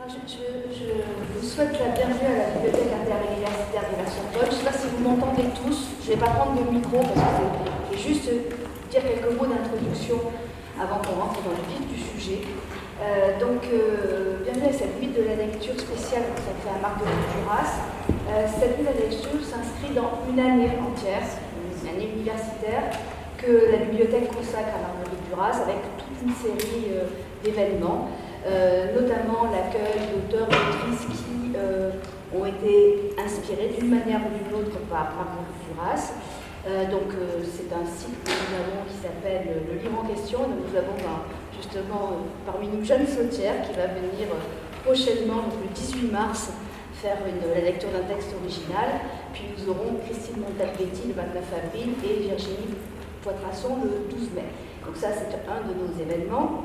Je vous souhaite la bienvenue à la bibliothèque interuniversitaire de la Sorbonne. Je ne sais pas si vous m'entendez tous. Je ne vais pas prendre de micro parce que je vais juste dire quelques mots d'introduction avant qu'on rentre dans le vif du sujet. Bienvenue à cette nuit de la lecture spéciale consacrée à Marguerite Duras. Cette nuit de la lecture s'inscrit dans une année entière, une année universitaire, que la bibliothèque consacre à Marguerite Duras avec toute une série d'événements. Notamment l'accueil d'auteurs et d'autrices qui ont été inspirés d'une manière ou d'une autre par Marguerite Duras. C'est un cycle que nous avons qui s'appelle Le livre en question. Donc, nous avons justement parmi nous Jeanne Sautière qui va venir prochainement, donc le 18 mars, faire la lecture d'un texte original. Puis nous aurons Christine Montalbetti le 29 avril et Virginie Poitrasson le 12 mai. Donc ça, c'est un de nos événements.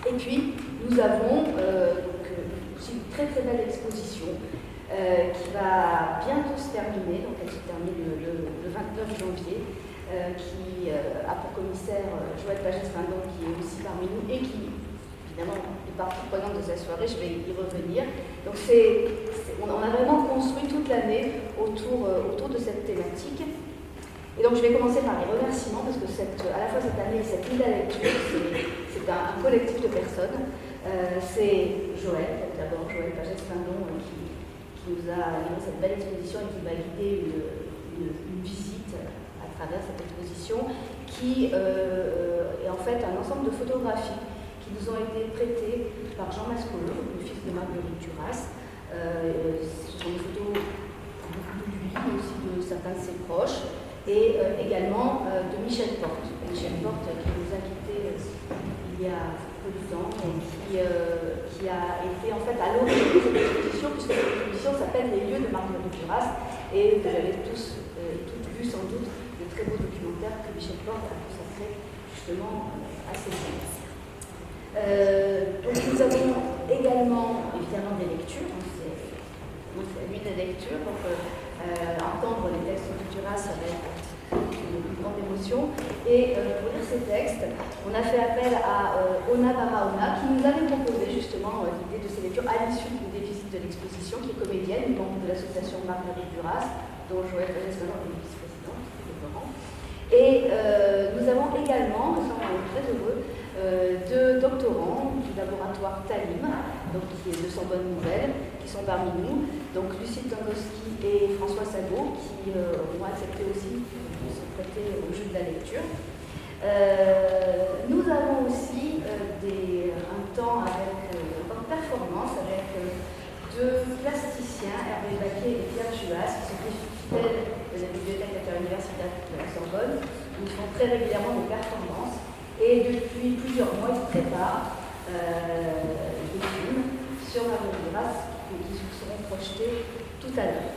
Et puis, nous avons aussi une très très belle exposition qui va bientôt se terminer, donc elle se termine le 29 janvier, qui a pour commissaire Joëlle Pagès-Findon, qui est aussi parmi nous et qui, évidemment, est partie prenante de cette soirée, je vais y revenir. Donc on a vraiment construit toute l'année autour de cette thématique. Et donc je vais commencer par les remerciements, parce que à la fois cette année et cette nuit de la lecture, c'est un collectif de personnes. C'est Joëlle, d'abord Joëlle Pagès-Findon, qui nous a livré cette belle exposition et qui va guider une visite à travers cette exposition, qui est en fait un ensemble de photographies qui nous ont été prêtées par Jean Mascolo, le fils de Marguerite Duras. Ce sont des photos beaucoup de lui, mais aussi de certains de ses proches. Et également de Michel Porte. Michel Porte qui nous a quittés il y a peu de temps et qui a été en fait à l'origine de cette exposition, puisque cette exposition s'appelle Les lieux de Marguerite Duras, et vous avez toutes vu sans doute de très beaux documentaires que Michel Porte a consacrés justement à ces thèmes. Donc nous avons également évidemment des lectures, c'est la nuit de la lecture, donc entendre les textes de Duras avec une grande émotion. Et pour lire ces textes, on a fait appel à Ona Barahona, qui nous avait proposé justement l'idée de ces lectures à l'issue des visites de l'exposition, qui est comédienne, membre de l'association Marguerite Duras, dont Joëlle Pagès-Findon est vice-présidente, et nous avons également, nous sommes très heureux, deux doctorants du laboratoire Talim, donc qui est de Sorbonne Nouvelle, qui sont parmi nous, donc Lucie Tangowski et François Sagot, qui ont accepté aussi de se prêter au jeu de la lecture. Nous avons aussi un temps de performance avec deux plasticiens, Hervé Baquet et Pierre Juas, qui sont des fidèles de la bibliothèque interuniversitaire de la Sorbonne. Ils font très régulièrement des performances. Et depuis plusieurs mois, ils préparent des films sur Marguerite Duras qui seront projetés tout à l'heure.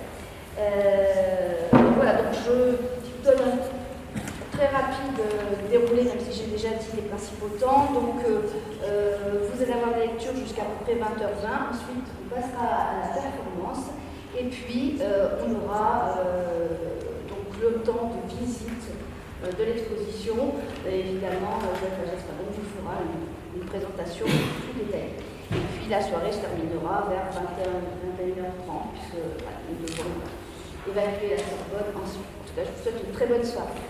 Voilà, donc je vous donne un très rapide déroulé, même si j'ai déjà dit les principaux temps. Donc, vous allez avoir la lecture jusqu'à peu près 20h20. Ensuite, on passera à la performance. Et puis, on aura donc le temps de visite de l'exposition. Évidemment, Joëlle Pagès-Findon vous fera une présentation plus détaillée. Et puis, la soirée se terminera vers 21h30, puisque nous devrons évacuer la Sorbonne ensuite. En tout cas, je vous souhaite une très bonne soirée.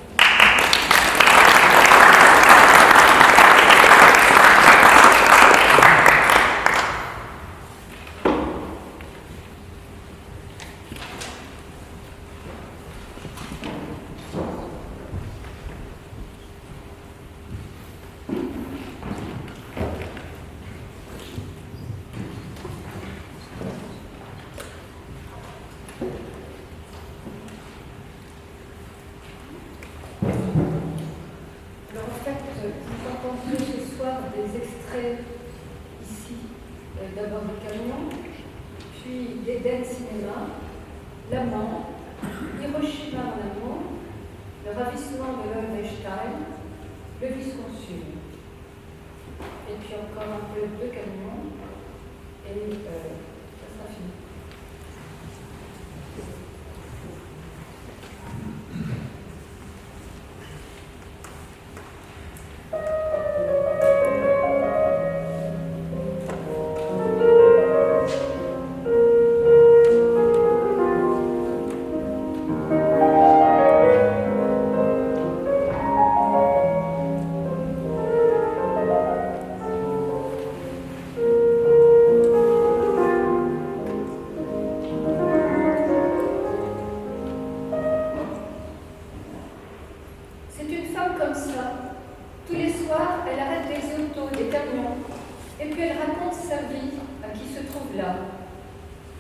puis elle raconte sa vie à qui se trouve là.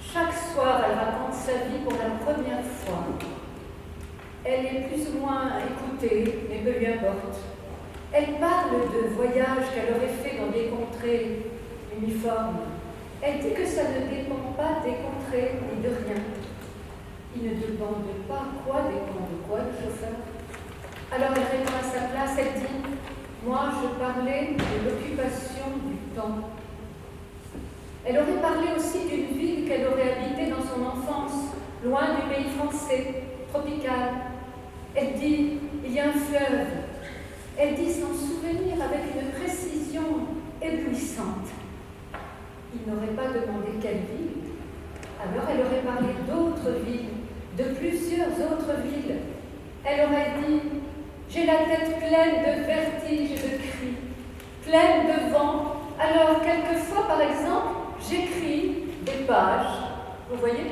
Chaque soir, elle raconte sa vie pour la première fois. Elle est plus ou moins écoutée, mais peu lui importe. Elle parle de voyages qu'elle aurait fait dans des contrées uniformes. Elle dit que ça ne dépend pas des contrées ni de rien. Il ne demande pas quoi dépend de quoi, le chauffeur. Alors elle répond à sa place, elle dit « Moi, je parlais de l'occupation du temps ». Elle aurait parlé aussi d'une ville qu'elle aurait habitée dans son enfance, loin du pays français, tropical. Elle dit « Il y a un fleuve ». Elle dit s'en souvenir avec une précision éblouissante. Il n'aurait pas demandé quelle ville. Alors elle aurait parlé d'autres villes, de plusieurs autres villes. Elle aurait dit « J'ai la tête pleine de vertiges et de cris, pleine de vent. Alors quelquefois, par exemple, j'écris des pages. » Vous voyez ?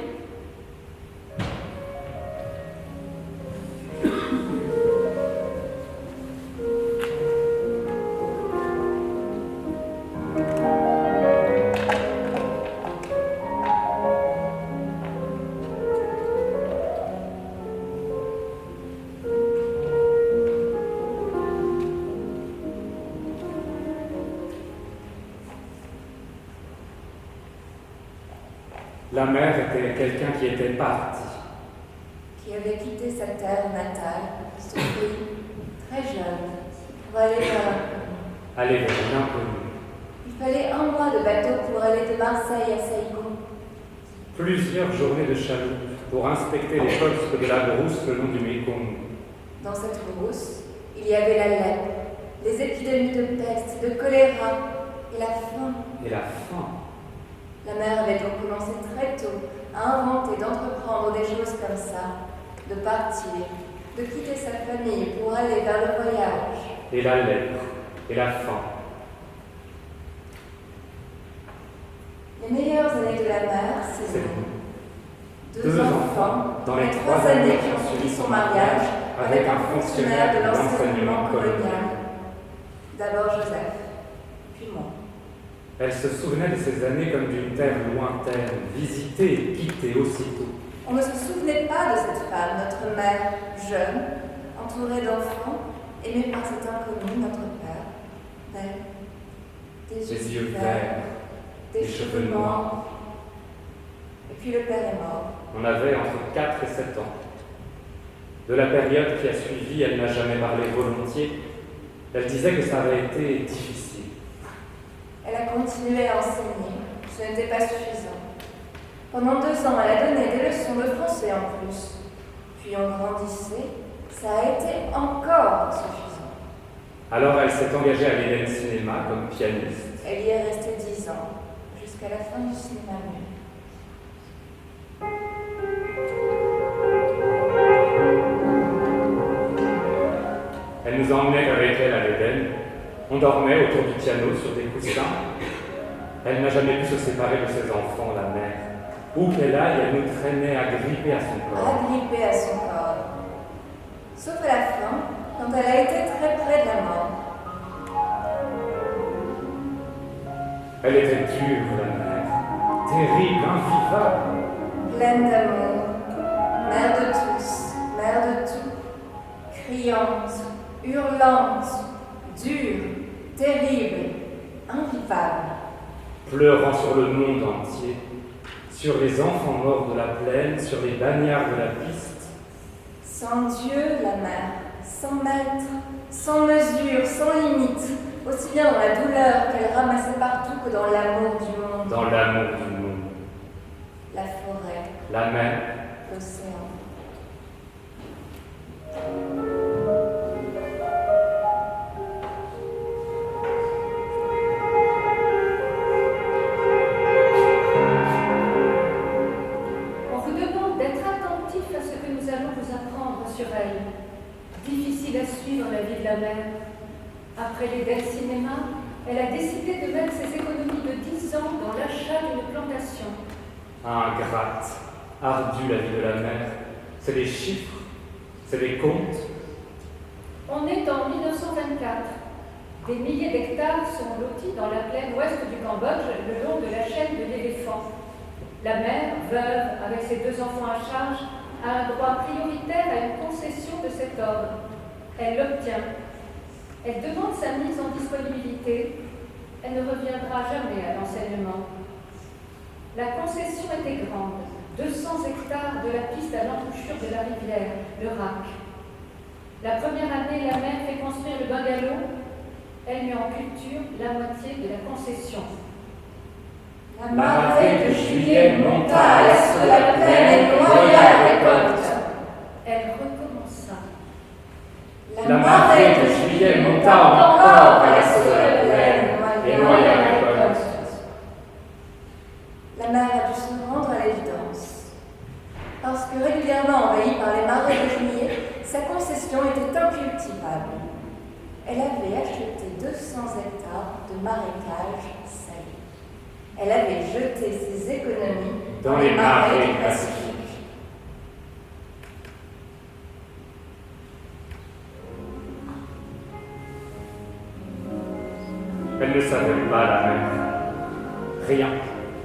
La mère était quelqu'un qui était parti. Qui avait quitté sa terre natale, son pays, très jeune, pour aller vers Aller vers l'inconnu. Il fallait un mois de bateau pour aller de Marseille à Saigon. Plusieurs journées de chaloupe pour inspecter les postes de la brousse le long du Mékong. Dans cette brousse, il y avait la lèpre, les épidémies de peste, de choléra et la faim. Et la faim. La mère avait donc commencé très tôt à inventer, d'entreprendre des choses comme ça, de partir, de quitter sa famille pour aller vers le voyage. Et la lèpre. Et la faim. Les meilleures années de la mère, c'est deux enfants dans les 3 années qui ont suivi son mariage avec un fonctionnaire de l'enseignement colonial. D'abord Joseph, puis moi. Elle se souvenait de ces années comme d'une terre lointaine, visitée et quittée aussitôt. On ne se souvenait pas de cette femme, notre mère, jeune, entourée d'enfants, aimée par cet inconnu, notre père, belle, des yeux verts, des cheveux noirs. Et puis le père est mort. On avait entre 4 et 7 ans. De la période qui a suivi, elle n'a jamais parlé volontiers. Elle disait que ça avait été difficile. Elle a continué à enseigner. Ce n'était pas suffisant. Pendant 2 ans, elle a donné des leçons de français en plus. Puis on grandissait. Ça a été encore insuffisant. Alors elle s'est engagée à l'Éden Cinéma comme pianiste. Elle y est restée 10 ans, jusqu'à la fin du cinéma muet. Elle nous emmenait avec elle à l'Éden. On dormait autour du piano sur des coussins. Elle n'a jamais pu se séparer de ses enfants, la mère. Où qu'elle aille, elle nous traînait agrippés à son corps. Agrippée à son corps. Sauf à la fin, quand elle a été très près de la mort. Elle était dure, la mère. Terrible, invivable. Pleine d'amour. Mère de tous, mère de tout. Criante, hurlante, dure, terrible, invivable. Pleurant sur le monde entier, sur les enfants morts de la plaine, sur les bagnards de la piste. Sans Dieu, la mère, sans maître, sans mesure, sans limite, aussi bien dans la douleur qu'elle ramassait partout que dans l'amour du monde. Dans l'amour du monde. La forêt, La mer. l'océan. On vous demande d'être attentif à ce que nous allons vous apprendre sur elle. Difficile à suivre la vie de la mère. Après l'Éden Cinéma, elle a décidé de mettre ses économies de 10 ans dans l'achat d'une plantation. Ingrate, ardue la vie de la mère. C'est des chiffres, c'est des comptes. On est en 1924. Des milliers d'hectares sont lotis dans la plaine ouest du Cambodge le long de la chaîne de l'éléphant. La mère, veuve, avec ses 2 enfants à charge, a un droit prioritaire à une concession de cet ordre. Elle l'obtient. Elle demande sa mise en disponibilité. Elle ne reviendra jamais à l'enseignement. La concession était grande, 200 hectares de la piste à l'embouchure de la rivière, le Rac. La première année, la mère fait construire le bungalow. Elle met en culture la moitié de la concession. La marée de juillet monta à l'est de la plaine et noya la récolte. Elle recommença. La marée de juillet monta encore à l'est de la plaine et noya la récolte. La mère a dû se rendre à l'évidence. Parce que régulièrement envahie par les marées de juillet, sa concession était incultivable. Elle avait acheté 200 hectares de marécages salés. Elle avait jeté ses économies dans les marées du du Pacifique. Elle ne savait pas, la mère. Rien.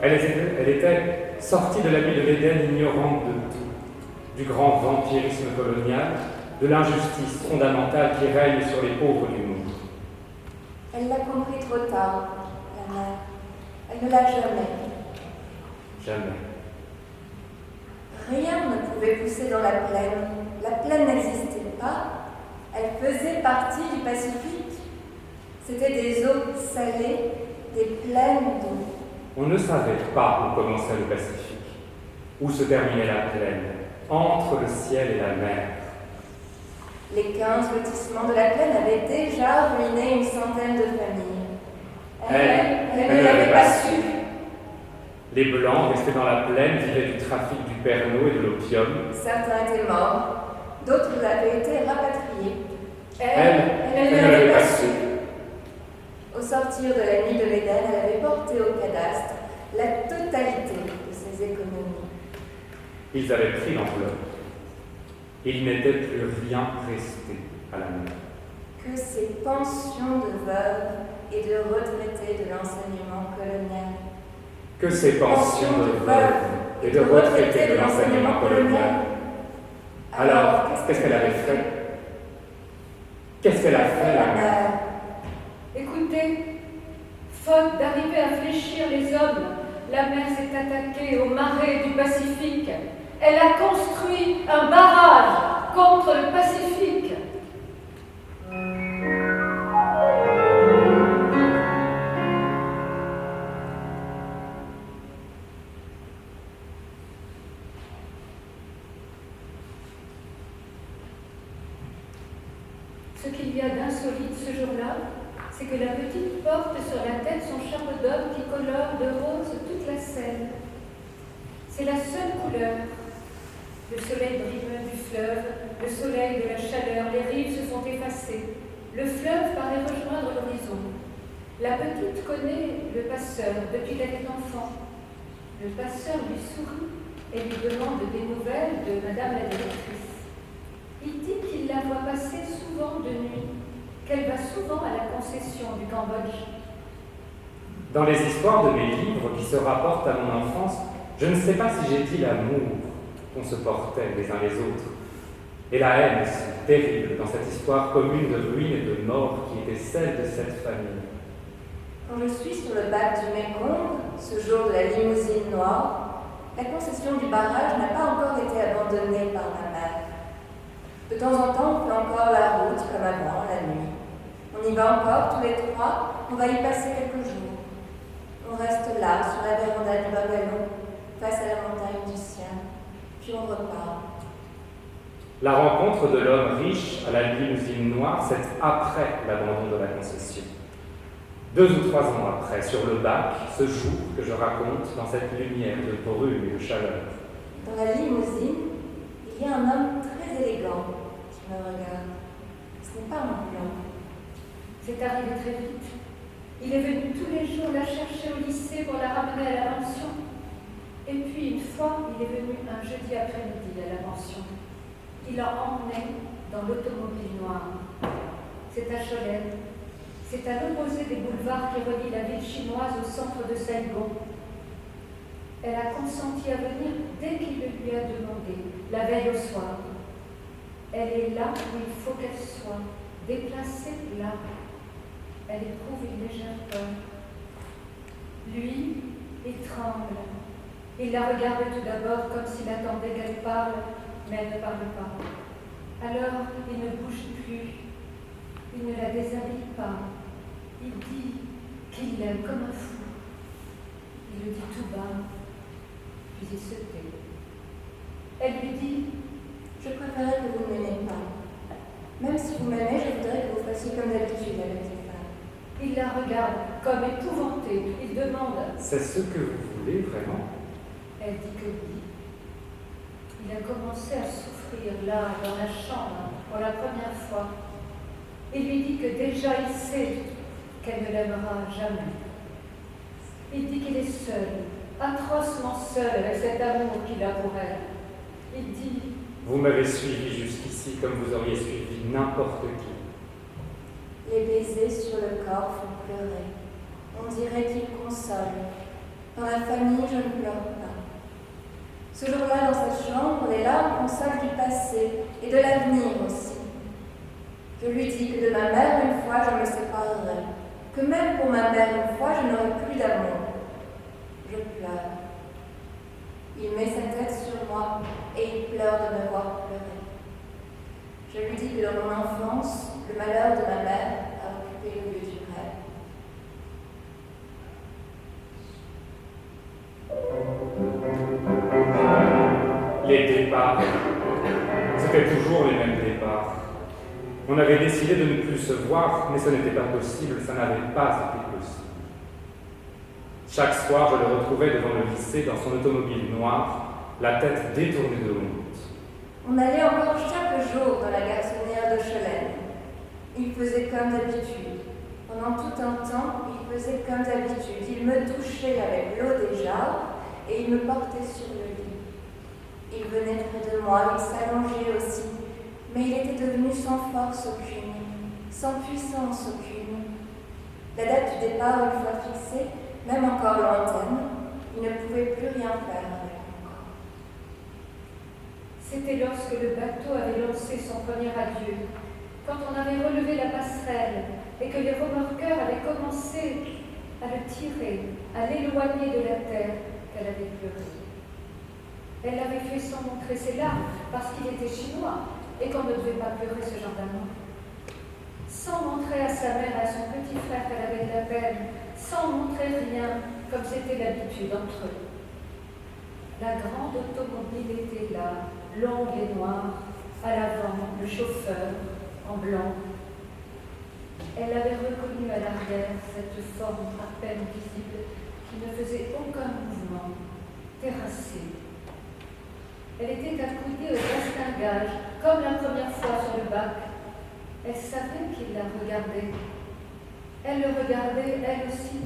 Elle était sortie de la vie de l'Éden ignorante de tout, du grand vampirisme colonial, de l'injustice fondamentale qui règne sur les pauvres du monde. Elle l'a compris trop tard, la mère. Elle ne l'a jamais. Jamais. Rien ne pouvait pousser dans la plaine. La plaine n'existait pas. Elle faisait partie du Pacifique. C'était des eaux salées, des plaines d'eau. On ne savait pas où commençait le Pacifique, où se terminait la plaine, entre le ciel et la mer. Les 15 lotissements de la plaine avaient déjà ruiné une centaine de familles. Elle ne l'avait pas su. Les Blancs, restés dans la plaine, vivaient du trafic du Pernod et de l'opium. Certains étaient morts, d'autres avaient été rapatriés. Elle ne l'avait pas su. Au sortir de la nuit de l'Éden, elle avait porté au cadastre la totalité de ses économies. Ils avaient pris l'enveloppe. Il n'était plus rien resté à la main. Que ces pensions de veuves et de retraités de l'enseignement colonial. Que ces pensions de veuves et de retraités de l'enseignement colonial. Alors, qu'est-ce qu'elle avait fait? Qu'est-ce qu'elle a fait, la mère? Écoutez, faute d'arriver à fléchir les hommes, la mer s'est attaquée aux marées du Pacifique. Elle a construit un barrage contre le Pacifique. Ce qu'il y a d'insolite ce jour-là, c'est que la petite porte sur la tête son chapeau d'homme qui colore de rose toute la scène. C'est la seule couleur. Le soleil brimeux du fleuve, le soleil de la chaleur, les rives se sont effacées. Le fleuve paraît rejoindre l'horizon. La petite connaît le passeur depuis qu'elle est enfant. Le passeur lui sourit et lui demande des nouvelles de Madame la directrice. Il dit qu'il la voit passer souvent de nuit, qu'elle va souvent à la concession du Cambodge. Dans les histoires de mes livres qui se rapportent à mon enfance, je ne sais pas si j'ai dit l'amour qu'on se portait les uns les autres, et la haine si terrible dans cette histoire commune de ruines et de mort qui était celle de cette famille. Quand je suis sur le bac du Mekong, ce jour de la limousine noire, la concession du barrage n'a pas encore été abandonnée par ma mère. De temps en temps, on fait encore la route comme avant, la nuit. On y va encore tous les trois, on va y passer quelques jours. On reste là, sur la véranda du bungalow, face à la montagne du sien, puis on repart. La rencontre de l'homme riche à la limousine noire, c'est après l'abandon de la concession. 2 ou 3 ans après, sur le bac, ce jour que je raconte dans cette lumière de brume et de chaleur. Dans la limousine, il y a un homme très élégant qui me regarde. Ce n'est pas un blanc. C'est arrivé très vite. Il est venu tous les jours la chercher au lycée pour la ramener à la pension. Et puis une fois, il est venu un jeudi après-midi à la pension. Il l'a emmené dans l'automobile noire. C'est à Cholet. C'est à l'opposé des boulevards qui relient la ville chinoise au centre de Saigon. Elle a consenti à venir dès qu'il le lui a demandé, la veille au soir. Elle est là où il faut qu'elle soit, déplacée là. Elle éprouve une légère peur. Lui, il tremble. Il la regarde tout d'abord comme s'il attendait qu'elle parle, mais elle ne parle pas. Alors, il ne bouge plus. Il ne la déshabille pas. Il dit qu'il l'aime comme un fou. Il le dit tout bas, puis il se tait. Elle lui dit « Je préférerais que vous ne m'aimiez pas. Même si vous m'aimez, je voudrais que vous fassiez comme d'habitude avec les femmes. » Il la regarde comme épouvantée. Il demande « C'est ce que vous voulez vraiment ?» Elle dit que oui. Il a commencé à souffrir là, dans la chambre, pour la première fois. Il lui dit que déjà il sait qu'elle ne l'aimera jamais. Il dit qu'il est seul, atrocement seul avec cet amour qu'il a pour elle. Il dit « Vous m'avez suivi jusqu'ici comme vous auriez suivi n'importe qui. » Les baisers sur le corps font pleurer. On dirait qu'ils consolent. Dans la famille, je ne pleure pas. Ce jour-là, dans cette chambre, les larmes consolent du passé et de l'avenir aussi. Je lui dis que de ma mère, une fois, je me séparerai, que même pour ma mère, une fois, je n'aurai plus d'amour. Je pleure. Il met sa tête sur moi et il pleure de me voir pleurer. Je lui dis que dans mon enfance, le malheur de ma mère a occupé le lieu du rêve. Les départs, c'était toujours les mêmes départs. On avait décidé de ne plus se voir, mais ce n'était pas possible, ça n'avait pas été possible. Chaque soir, je le retrouvais devant le lycée dans son automobile noire, la tête détournée de honte. On allait encore chaque jour dans la garçonnière de Cholène. Il faisait comme d'habitude. Pendant tout un temps, il faisait comme d'habitude. Il me touchait avec l'eau des jarres et il me portait sur le lit. Il venait près de moi, il s'allongeait aussi, mais il était devenu sans force aucune, sans puissance aucune. La date du départ, une fois fixée, même encore lointaine, il ne pouvait plus rien faire avec mon corps. C'était lorsque le bateau avait lancé son premier adieu, quand on avait relevé la passerelle et que les remorqueurs avaient commencé à le tirer, à l'éloigner de la terre, qu'elle avait pleuré. Elle l'avait fait sans montrer ses larmes, parce qu'il était chinois et qu'on ne devait pas pleurer ce genre d'amour. Sans montrer à sa mère et à son petit frère qu'elle avait de la peine, sans montrer rien, comme c'était l'habitude entre eux. La grande automobile était là, longue et noire, à l'avant, le chauffeur, en blanc. Elle avait reconnu à l'arrière cette forme à peine visible qui ne faisait aucun mouvement, terrassée. Elle était accoudée au bastingage, comme la première fois sur le bac. Elle savait qu'il la regardait. Elle le regardait, elle aussi.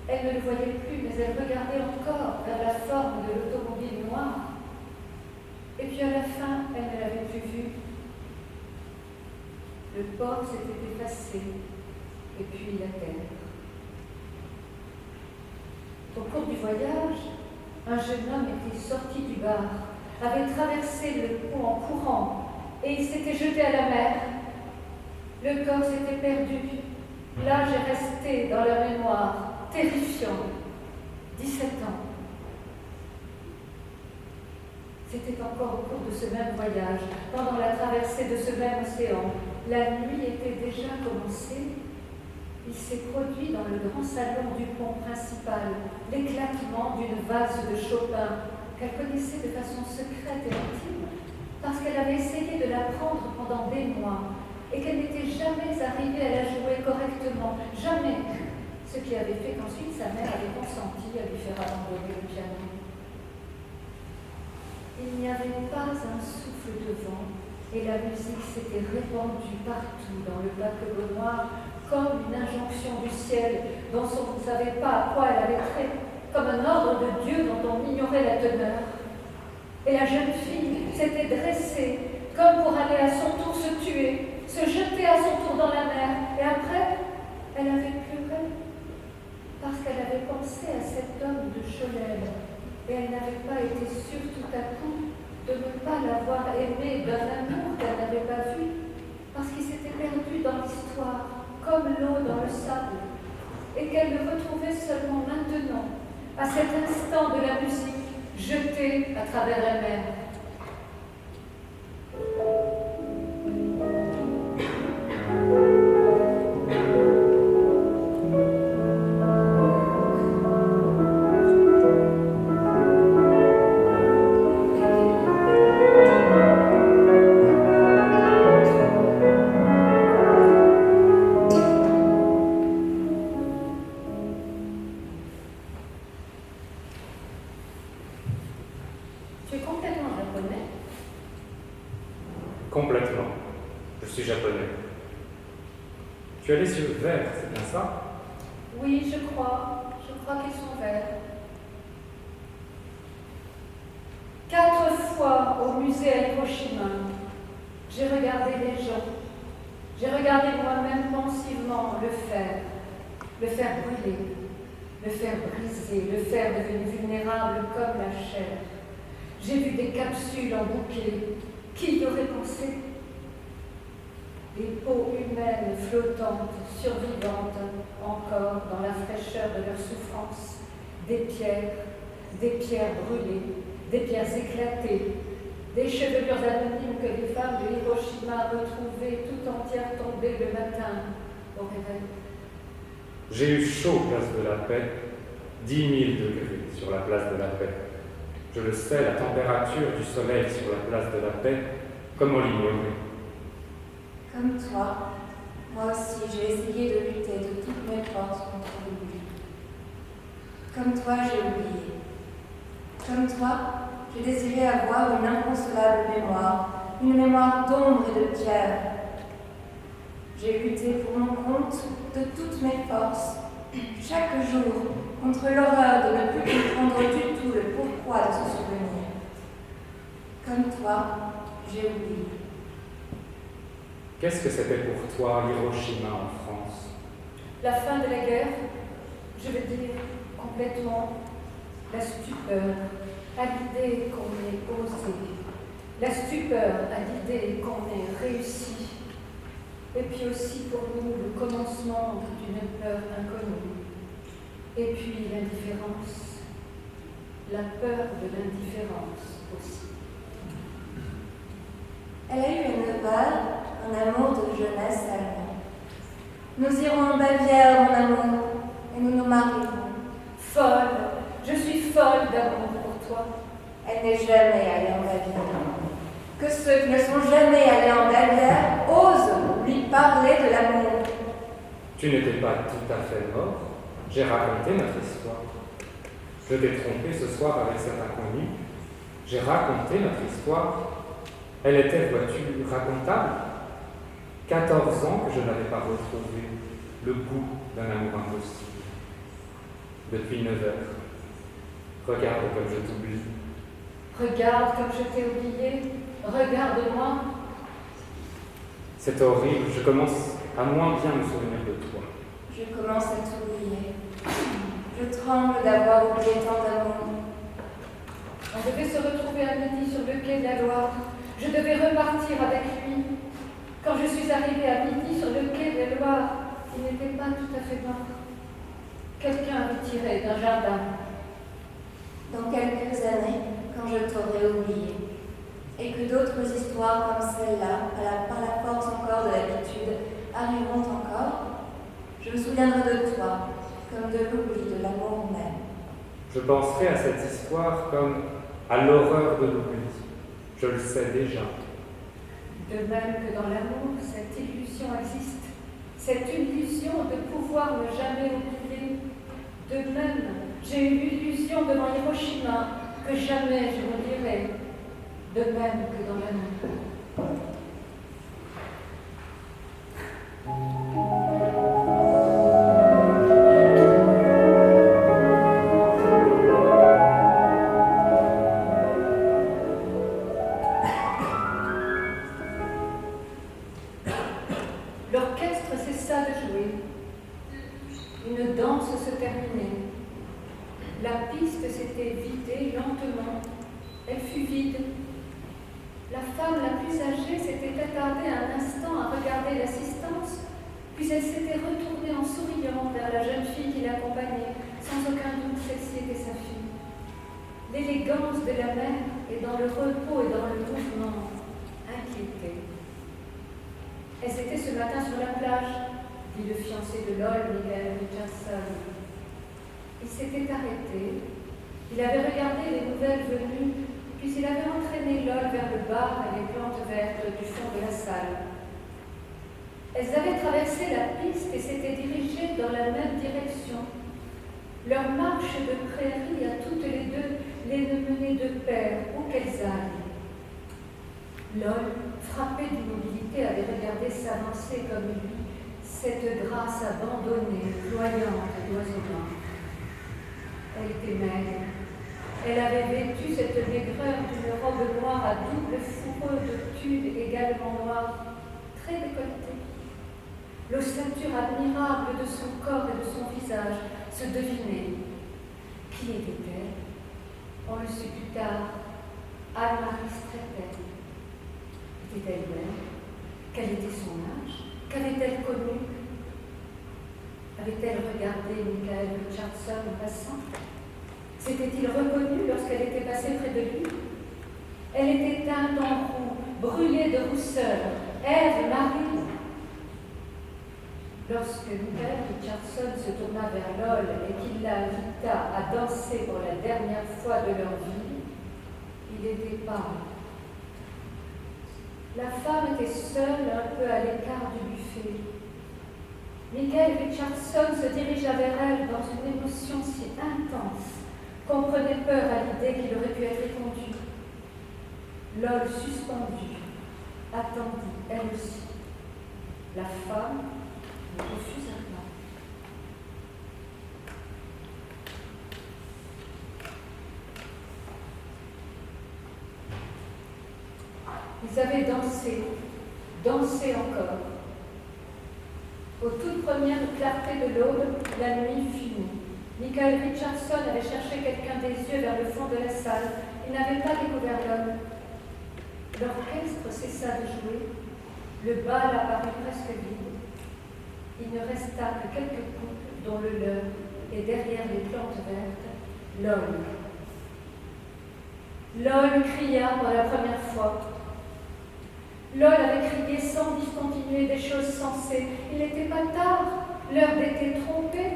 Elle ne le voyait plus, mais elle regardait encore vers la forme de l'automobile noire. Et puis à la fin, elle ne l'avait plus vu. Le port s'était effacé, et puis la terre. Au cours du voyage, un jeune homme était sorti du bar, avait traversé le pont en courant, et il s'était jeté à la mer. Le corps s'était perdu. L'âge est resté dans la mémoire, terrifiant. 17 ans. C'était encore au cours de ce même voyage, pendant la traversée de ce même océan. La nuit était déjà commencée. Il s'est produit dans le grand salon du pont principal l'éclatement d'une valse de Chopin qu'elle connaissait de façon secrète et intime, parce qu'elle avait essayé de l'apprendre pendant des mois et qu'elle n'était jamais arrivée à la jouer correctement, jamais, ce qui avait fait qu'ensuite sa mère avait consenti à lui faire abandonner le piano. Il n'y avait pas un souffle de vent et la musique s'était répandue partout dans le paquebot noir comme une injonction du ciel dont on ne savait pas à quoi elle avait trait, comme un ordre de Dieu dont on ignorait la teneur. Et la jeune fille s'était dressée comme pour aller à son tour se tuer, se jeter à son tour dans la mer, et après Elle avait pleuré parce qu'elle avait pensé à cet homme de Cholel et elle n'avait pas été sûre tout à coup de ne pas l'avoir aimé d'un amour qu'elle n'avait pas vu parce qu'il s'était perdu dans l'histoire comme l'eau dans le sable et qu'elle le retrouvait seulement maintenant à cet instant de la musique jetée à travers la mer. Tu es complètement japonais? Complètement. Je suis japonais. Tu as les yeux verts, c'est bien ça? Oui, je crois qu'ils sont verts. 4 fois au musée à Hiroshima, j'ai regardé les gens. J'ai regardé moi-même pensivement le fer brûler, le fer brisé, le fer devenu vulnérable comme la chair. J'ai vu des capsules en bouquet. Qui y aurait pensé? Des peaux humaines flottantes, survivantes, encore dans la fraîcheur de leur souffrance. Des pierres brûlées, des pierres éclatées, des chevelures anonymes que les femmes de Hiroshima retrouvaient tout entières tombées le matin au réveil. J'ai eu chaud, place de la Paix, 10 000 degrés sur la place de la Paix. Je le sais, la température du soleil sur la place de la Paix, comment l'ignorer? Comme toi, moi aussi j'ai essayé de lutter de toutes mes forces contre l'oubli. Comme toi, j'ai oublié. Comme toi, j'ai désiré avoir une inconsolable mémoire, une mémoire d'ombre et de pierre. J'ai lutté pour mon compte de toutes mes forces, chaque jour, contre l'horreur de ne plus comprendre du tout le pourquoi de ce souvenir. Comme toi, j'ai oublié. Qu'est-ce que c'était pour toi, Hiroshima en France? La fin de la guerre, je veux dire complètement la stupeur à l'idée qu'on ait osé, la stupeur à l'idée qu'on ait réussi, et puis aussi pour nous le commencement d'une peur inconnue, et puis l'indifférence, la peur de l'indifférence aussi. Elle a eu une balle, un amour de jeunesse allemand. Nous irons en Bavière, mon amour, et nous nous marierons. Folle, je suis folle d'amour pour toi. Elle n'est jamais allée en Bavière. Que ceux qui ne sont jamais allés en Bavière osent lui parler de l'amour. Tu n'étais pas tout à fait mort. J'ai raconté notre histoire. Je t'ai trompé ce soir avec cet inconnu. J'ai raconté notre histoire. Elle était, vois-tu, racontable. 14 ans que je n'avais pas retrouvé le goût d'un amour impossible. Depuis 9 heures. Regarde comme je t'oublie. Regarde comme je t'ai oublié. Regarde-moi. C'est horrible. Je commence à moins bien me souvenir de toi. Je commence à t'oublier. Je tremble d'avoir oublié tant d'amour. On devait se retrouver à midi sur le quai de la Loire. Je devais repartir avec lui. Quand je suis arrivée à midi sur le quai de la Loire, il n'était pas tout à fait mort. Quelqu'un avait tiré d'un jardin. Dans quelques années, quand je t'aurai oublié, et que d'autres histoires comme celle-là, par la force encore de l'habitude, arriveront encore, je me souviendrai de toi, comme de l'oubli de l'amour même. Je penserai à cette histoire comme à l'horreur de l'oubli. Je le sais déjà. De même que dans l'amour, cette illusion existe. Cette illusion de pouvoir ne jamais oublier. De même, j'ai eu l'illusion devant Hiroshima que jamais je m'oublierai. De même que dans l'amour. L'orchestre cessa de jouer. s'était vidée lentement. Elle fut vide. La femme la plus âgée s'était attardée un instant à regarder l'assistance, puis elle s'était retournée en souriant vers la jeune fille qui l'accompagnait. Sans aucun doute, celle-ci était sa fille. L'élégance de la mère et dans le repos et dans le mouvement inquiétaient. Elles étaient ce matin sur la plage, dit le fiancé de Lloyd, Michael Richardson. Il s'était arrêté. Il avait regardé les nouvelles venues, puis il avait entraîné Lloyd vers le bar et les plantes vertes du fond de la salle. Elles avaient traversé la piste et s'étaient dirigées dans la même direction. Leur marche de prairie à toutes les deux les menait de pair, où qu'elles aillent. Lloyd, frappé d'immobilité, avait regardé s'avancer comme lui cette grâce abandonnée, ployante d'oiseau blanc. Elle était maigre. Elle avait vêtu cette maigreur d'une robe noire à double fourreau de tulle également noire, très décolletée. L'ossature admirable de son corps et de son visage se devinait. Qui était-elle? On le sut plus tard. Anne-Marie Streeter. Était-elle belle? Quel était son âge? Qu'avait-elle connu? Avait-elle regardé Michael Richardson en passant? S'était-il reconnu lorsqu'elle était passée près de lui? Elle était teinte en roux, brûlée de rousseur, Ève Marie. Lorsque Michael Richardson se tourna vers Lloyd et qu'il l'invita à danser pour la dernière fois de leur vie, il était pâle. La femme était seule, un peu à l'écart du buffet. Michael Richardson se dirigea vers elle dans une émotion si intense qu'on prenait peur à l'idée qu'il aurait pu être éconduit. Lloyd, suspendue, attendit, elle aussi. La femme ne refusa pas. Ils avaient dansé, dansé encore. Aux toutes premières clartés de l'aube, la nuit finit. Michael Richardson avait cherché quelqu'un des yeux vers le fond de la salle. Il n'avait pas découvert l'homme. L'orchestre cessa de jouer. Le bal apparut presque vide. Il ne resta que quelques couples, dont le leur, et derrière les plantes vertes, Lloyd. Lloyd cria pour la première fois. Lloyd avait crié sans discontinuer des choses sensées. Il n'était pas tard, l'heure d'être trompée.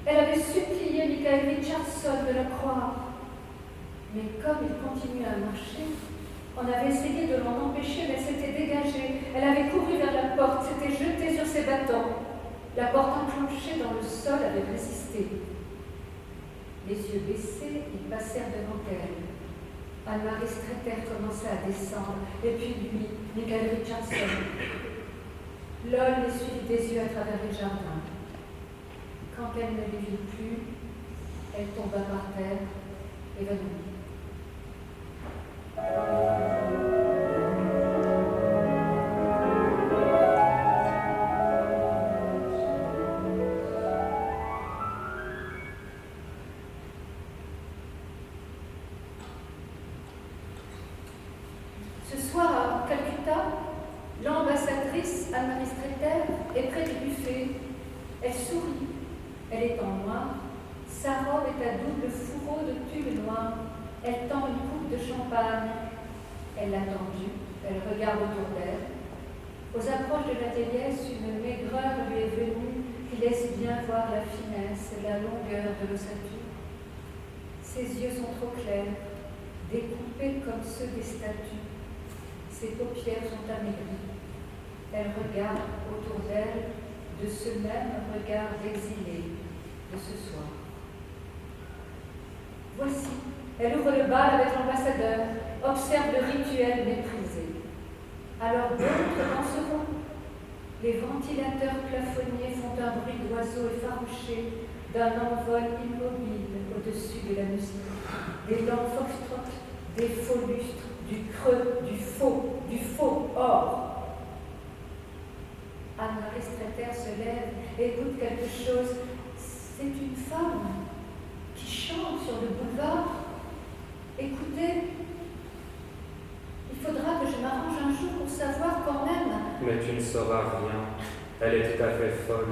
Elle avait supplié Michael Richardson de la croire. Mais comme il continuait à marcher, on avait essayé de l'en empêcher, mais elle s'était dégagée. Elle avait couru vers la porte, s'était jetée sur ses bâtons. La porte enclenchée dans le sol avait résisté. Les yeux baissés, ils passèrent devant elle. Anne-Marie Streeter commença à descendre, et puis lui, Michael Richardson. Lloyd les suivit des yeux à travers les jardins. Quand elle ne les vit plus, elle tomba par terre, évanouie. Ce soir à Calcutta, l'ambassadrice Anne-Marie Streeter est près du buffet. Elle sourit. Elle est en noir. Sa robe est à double fourreau de tulle noir. Elle tend une coupe de champagne. Elle l'a tendue. Elle regarde autour d'elle. Aux approches de la déliesse, une maigreur lui est venue qui laisse bien voir la finesse et la longueur de l'ossature. Ses yeux sont trop clairs, découpés comme ceux des statues. Ses paupières sont amaigries. Elle regarde autour d'elle de ce même regard d'exilé de ce soir. Voici, elle ouvre le bal avec l'ambassadeur, observe le rituel méprisé. Alors d'autres danseront. Les ventilateurs plafonniers font un bruit d'oiseaux effarouchés d'un envol immobile au-dessus de la musique. Des lampes foxtrot, des faux lustres, du creux, du faux or. Anne-Marie Streeter se lève, écoute quelque chose. C'est une femme qui chante sur le boulevard. mais tu ne sauras rien. Elle est tout à fait folle.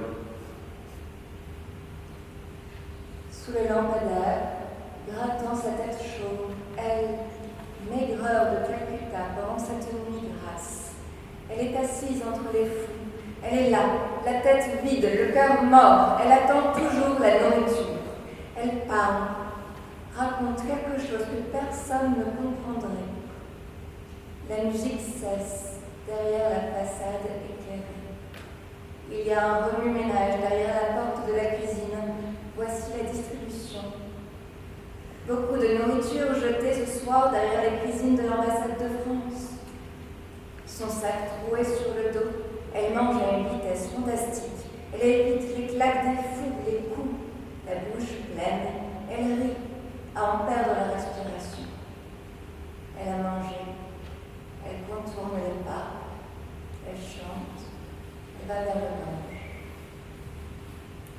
Sous le lampadaire, grattant sa tête chaude, elle, maigreur de Calcutta pendant cette nuit grasse. Elle est assise entre les fous. Elle est là, la tête vide, le cœur mort. Elle attend toujours la nourriture. Elle parle, raconte quelque chose que personne ne comprendrait. La musique cesse derrière la façade éclairée. Il y a un remue-ménage derrière la porte de la cuisine. Voici la distribution. Beaucoup de nourriture jetée ce soir derrière les cuisines de l'ambassade de France. Son sac troué sur le dos, elle mange à une vitesse fantastique. Elle évite les claques des fous, les coups, la bouche pleine. Elle rit, à en perdre la respiration. Elle a mangé. Elle contourne les pas. Elle chante. Elle va vers le linge.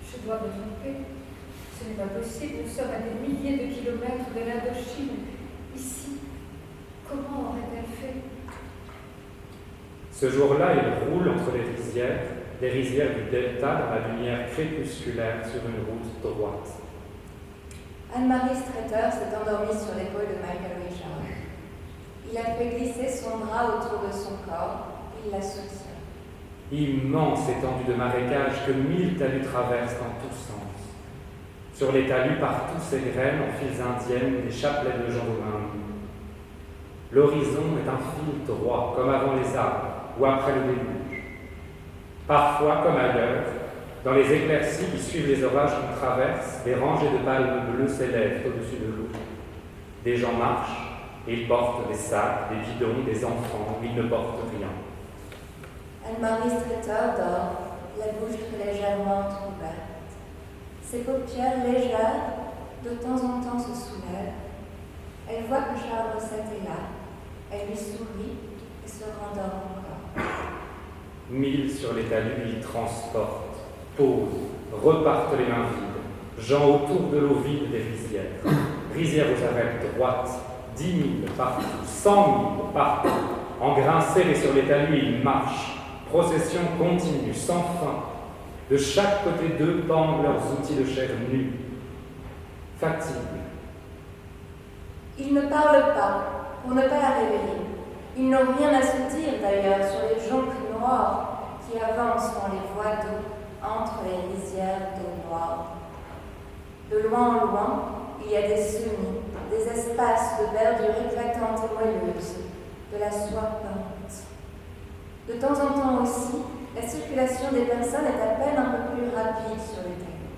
Je dois me tromper. Ce n'est pas possible. Nous sommes à des milliers de kilomètres de l'Indochine. Ici, comment aurait-elle fait? Ce jour-là, il roule entre les rizières du delta dans la lumière crépusculaire sur une route droite. Anne-Marie Streeter s'est endormie sur l'épaule de Michael Richard. Il a fait glisser son bras autour de son corps. Il la soutient. Immense étendue de marécage que 1000 talus traversent dans tous sens. Sur les talus, partout s'égrènent en files indiennes des chapelets de gens aux mains nues. L'horizon est un fil droit, comme avant les arbres ou après le déluge. Parfois, comme ailleurs, dans les éclaircies qui suivent les orages qu'on traverse, des rangées de palmes bleues s'élèvent au-dessus de l'eau. Des gens marchent, et ils portent des sacs, des bidons, des enfants, mais ils ne portent rien. Anne-Marie Streeter dort, la bouche légèrement entrouverte. Ses paupières légères, de temps en temps, se soulèvent. Elle voit que Charles Rosset est là. Elle lui sourit et se rendort encore. 1000 sur les talus, ils transportent, posent, repartent les mains vides. Gens autour de l'eau vide des rizières. Rizières aux arêtes droites, 10 000 partout, 100 000 partout. Engrincés et sur les talus, ils marchent. Procession continue, sans fin. De chaque côté d'eux pendent leurs outils de chair nue. Fatigue. Ils ne parlent pas, pour ne pas la réveiller. Ils n'ont rien à se dire d'ailleurs sur les jonques noires qui avancent dans les voies d'eau entre les rizières d'eau noire. De loin en loin, il y a des semis, des espaces de verdure éclatante et moelleuse, de la soie peinte. De temps en temps aussi, la circulation des personnes est à peine un peu plus rapide sur les talus.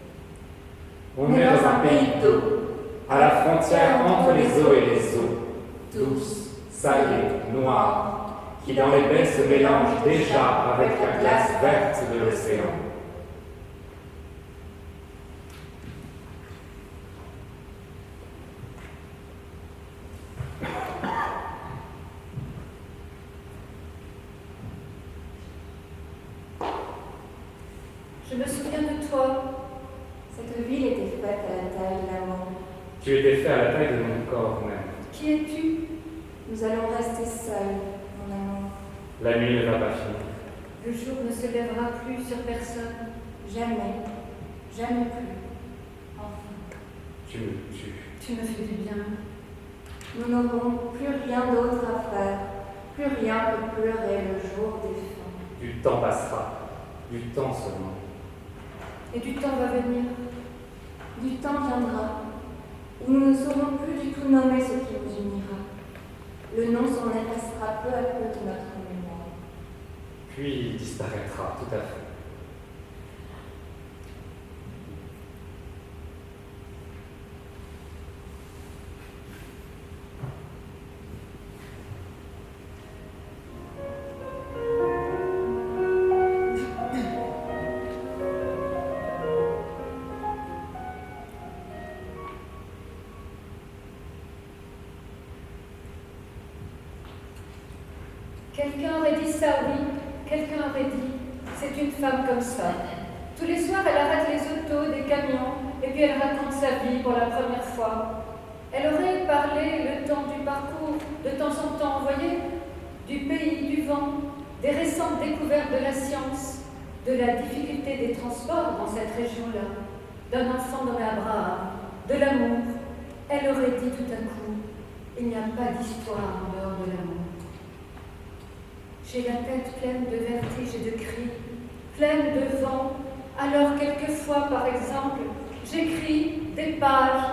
On est dans un pays d'eau, à la frontière entre les eaux et les eaux, douces, salées, noires, qui dans les baies se mélangent déjà avec la glace verte de l'océan. Je me souviens de toi. Cette ville était faite à la taille de l'amour. Tu étais fait à la taille de mon corps même. Qui es-tu? Nous allons rester seuls, mon amour. La nuit ne va pas finir. Le jour ne se lèvera plus sur personne. Jamais, jamais plus. Enfin, Tu me tues. Tu me fais du bien. nous n'aurons plus rien d'autre à faire, plus rien que pleurer le jour défunt. Du temps passera. Du temps seulement. Et du temps va venir. Du temps viendra, où nous ne saurons plus du tout nommer ce qui nous unira. Le nom s'en effacera peu à peu de notre mémoire. Puis il disparaîtra tout à fait. Quelqu'un aurait dit ça, oui. Quelqu'un aurait dit, c'est une femme comme ça. Tous les soirs, elle arrête les autos, des camions, et puis elle raconte sa vie pour la première fois. Elle aurait parlé le temps du parcours, de temps en temps, vous voyez, du pays, du vent. des récentes découvertes de la science, de la difficulté des transports dans cette région-là, d'un enfant nommé Abraham, de l'amour, elle aurait dit tout à coup, il n'y a pas d'histoire en dehors de l'amour. J'ai la tête pleine de vertiges et de cris, pleine de vent, alors quelquefois, par exemple, j'écris des pages